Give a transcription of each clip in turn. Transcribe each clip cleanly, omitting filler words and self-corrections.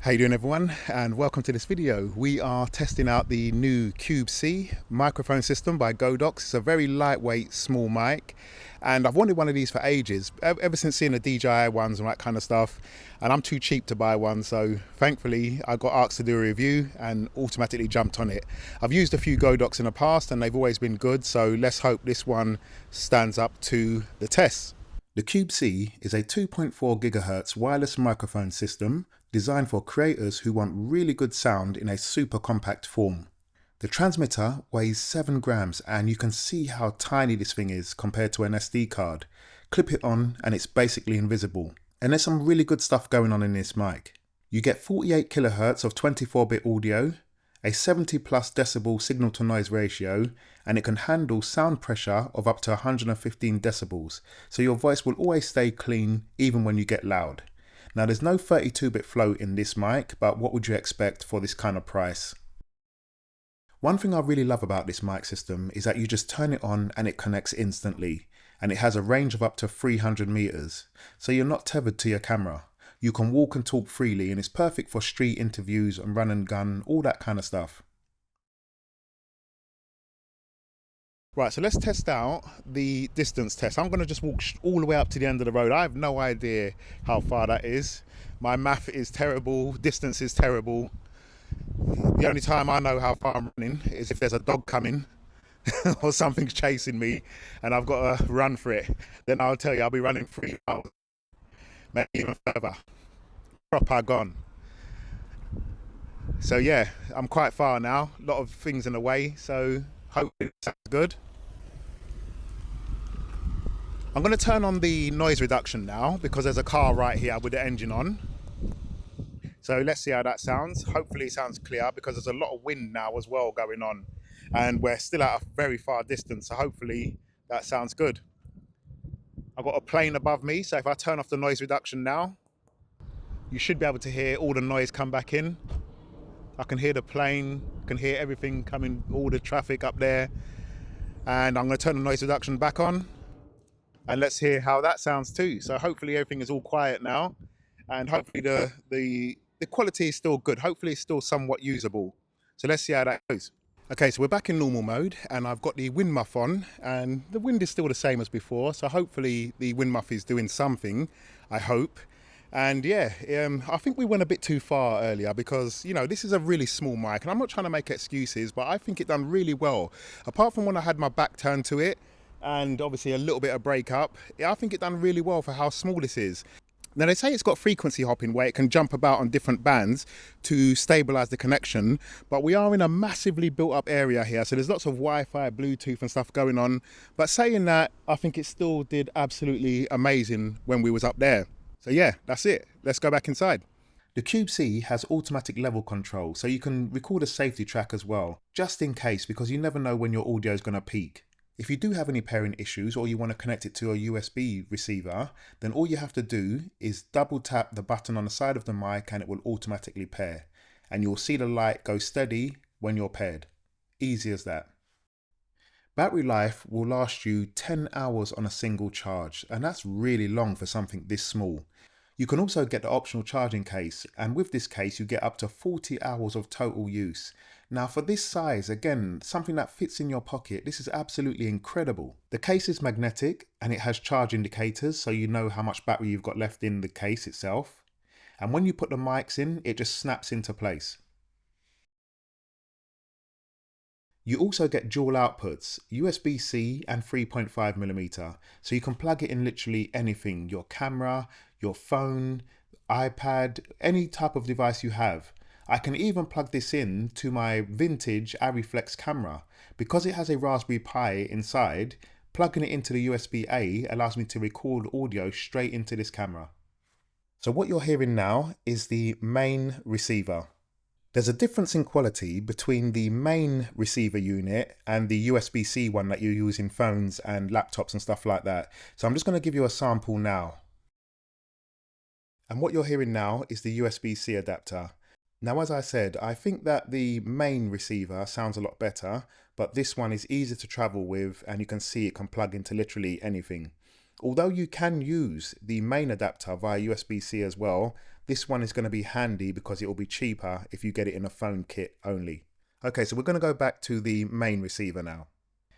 How you doing everyone, and welcome to this video. We are testing out the new Cube C microphone system by GODOX. It's a very lightweight small mic, and I've wanted one of these for ages, ever since seeing the DJI ones and that kind of stuff, and I'm too cheap to buy one, so thankfully I got asked to do a review and automatically jumped on it. I've used a few GODOX in the past and they've always been good, so let's hope this one stands up to the test. The Cube C is a 2.4 GHz wireless microphone system designed for creators who want really good sound in a super compact form. The transmitter weighs 7 grams and you can see how tiny this thing is compared to an SD card. Clip it on and it's basically invisible. And there's some really good stuff going on in this mic. You get 48 kilohertz of 24-bit audio, a 70 plus decibel signal to noise ratio, and it can handle sound pressure of up to 115 decibels, so your voice will always stay clean even when you get loud. Now there's no 32-bit float in this mic, but what would you expect for this kind of price? One thing I really love about this mic system is that you just turn it on and it connects instantly, and it has a range of up to 300 meters, so you're not tethered to your camera. You can walk and talk freely, and it's perfect for street interviews and run and gun, all that kind of stuff. Right, so let's test out the distance test. I'm going to just walk all the way up to the end of the road. I have no idea how far that is. My math is terrible, distance is terrible. The only time I know how far I'm running is if there's a dog coming or something's chasing me and I've got to run for it. Then I'll tell you I'll be running 3 miles, maybe even further. Proper gone. So yeah, I'm quite far now. A lot of things in the way, so hopefully it sounds good. I'm going to turn on the noise reduction now because there's a car right here with the engine on. So let's see how that sounds. Hopefully it sounds clear because there's a lot of wind now as well going on, and we're still at a very far distance, so hopefully that sounds good. I've got a plane above me, so if I turn off the noise reduction now, you should be able to hear all the noise come back in. I can hear the plane, I can hear everything coming, all the traffic up there. And I'm going to turn the noise reduction back on and let's hear how that sounds too. So hopefully everything is all quiet now, and hopefully the quality is still good. Hopefully it's still somewhat usable. So let's see how that goes. Okay, so we're back in normal mode and I've got the wind muff on and the wind is still the same as before. So hopefully the wind muff is doing something, I hope. And yeah, I think we went a bit too far earlier because, you know, this is a really small mic and I'm not trying to make excuses, but I think it done really well. Apart from when I had my back turned to it and obviously a little bit of breakup, I think it done really well for how small this is. Now they say it's got frequency hopping where it can jump about on different bands to stabilize the connection, but we are in a massively built up area here, so there's lots of Wi-Fi, Bluetooth and stuff going on. But saying that, I think it still did absolutely amazing when we was up there. So yeah, that's it. Let's go back inside. The Cube C has automatic level control, so you can record a safety track as well, just in case, because you never know when your audio is going to peak. If you do have any pairing issues or you want to connect it to a USB receiver, then all you have to do is double tap the button on the side of the mic and it will automatically pair. And you'll see the light go steady when you're paired. Easy as that. Battery life will last you 10 hours on a single charge, and that's really long for something this small. You can also get the optional charging case, and with this case you get up to 40 hours of total use. Now for this size, again, something that fits in your pocket, this is absolutely incredible. The case is magnetic and it has charge indicators so you know how much battery you've got left in the case itself. And when you put the mics in, it just snaps into place. You also get dual outputs, USB-C and 3.5mm, so you can plug it in literally anything, your camera, your phone, iPad, any type of device you have. I can even plug this in to my vintage Arriflex camera. Because it has a Raspberry Pi inside, plugging it into the USB-A allows me to record audio straight into this camera. So what you're hearing now is the main receiver. There's a difference in quality between the main receiver unit and the USB-C one that you use in phones and laptops and stuff like that. So I'm just going to give you a sample now. And what you're hearing now is the USB-C adapter. Now, as I said, I think that the main receiver sounds a lot better, but this one is easy to travel with and you can see it can plug into literally anything. Although you can use the main adapter via USB-C as well, This one is going to be handy because it will be cheaper if you get it in a phone kit only. Okay, so we're going to go back to the main receiver now.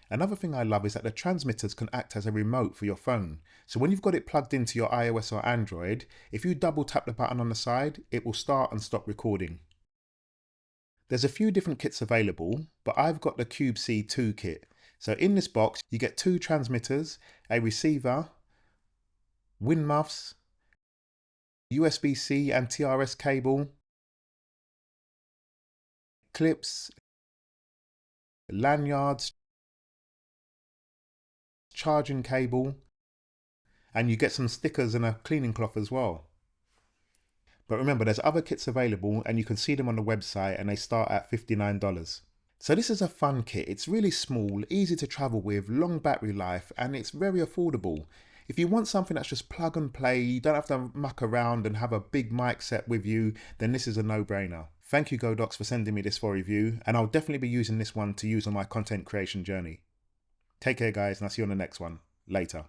Another thing I love is that the transmitters can act as a remote for your phone. So when you've got it plugged into your iOS or Android, if you double tap the button on the side, it will start and stop recording. There's a few different kits available, but I've got the Cube C2 kit. So in this box, you get 2 transmitters, a receiver, wind muffs, USB-C and TRS cable, clips, lanyards, charging cable, and you get some stickers and a cleaning cloth as well. But remember, there's other kits available and you can see them on the website, and they start at $59. So this is a fun kit. It's really small, easy to travel with, long battery life, and it's very affordable. If you want something that's just plug and play, you don't have to muck around and have a big mic set with you, then this is a no-brainer. Thank you GODOX for sending me this for review, and I'll definitely be using this one to use on my content creation journey. Take care guys, and I'll see you on the next one. Later.